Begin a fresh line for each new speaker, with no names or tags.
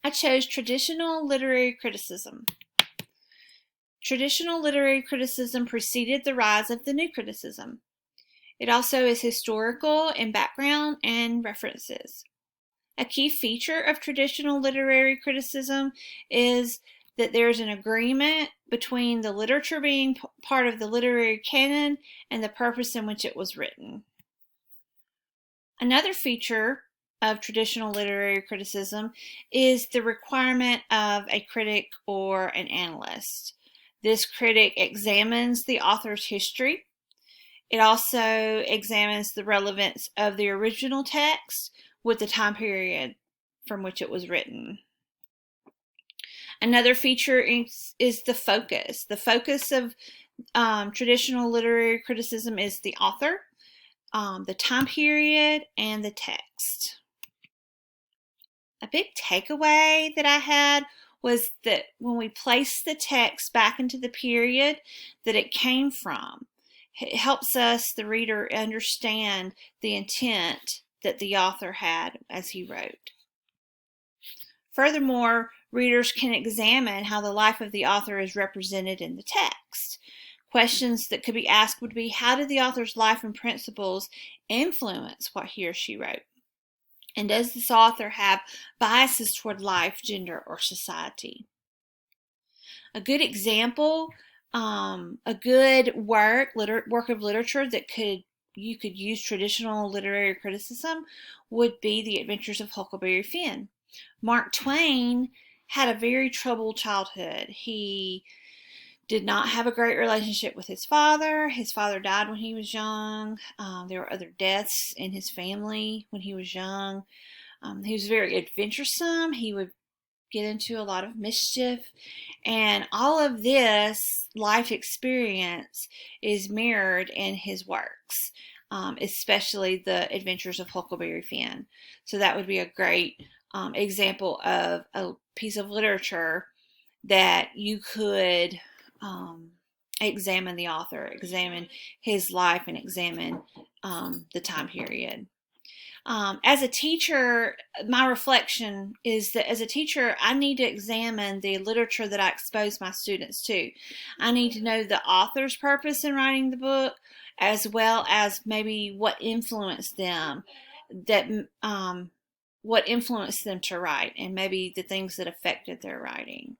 I chose traditional literary criticism. Traditional literary criticism preceded the rise of the new criticism. It also is historical in background and references. A key feature of traditional literary criticism is that there's an agreement between the literature being part of the literary canon and the purpose in which it was written. Another feature of traditional literary criticism is the requirement of a critic or an analyst. This critic examines the author's history. It also examines the relevance of the original text with the time period from which it was written. Another feature is the focus. The focus of traditional literary criticism is the author, the time period, and the text. A big takeaway that I had was that when we place the text back into the period that it came from, it helps us, the reader, understand the intent that the author had as he wrote. Furthermore, readers can examine how the life of the author is represented in the text. Questions that could be asked would be, how did the author's life and principles influence what he or she wrote? And does this author have biases toward life, gender, or society? A good example, a good work of literature that you could use traditional literary criticism would be The Adventures of Huckleberry Finn. Mark Twain had a very troubled childhood. He did not have a great relationship with his father. His father died when he was young. There were other deaths in his family when he was young. He was very adventuresome. He would get into a lot of mischief. And all of this life experience is mirrored in his works, especially The Adventures of Huckleberry Finn. So that would be a great example of a piece of literature that you could examine the author, examine his life, and examine the time period. As a teacher, my reflection is that as a teacher, I need to examine the literature that I expose my students to. I need to know the author's purpose in writing the book, as well as maybe what influenced them, what influenced them to write, and maybe the things that affected their writing.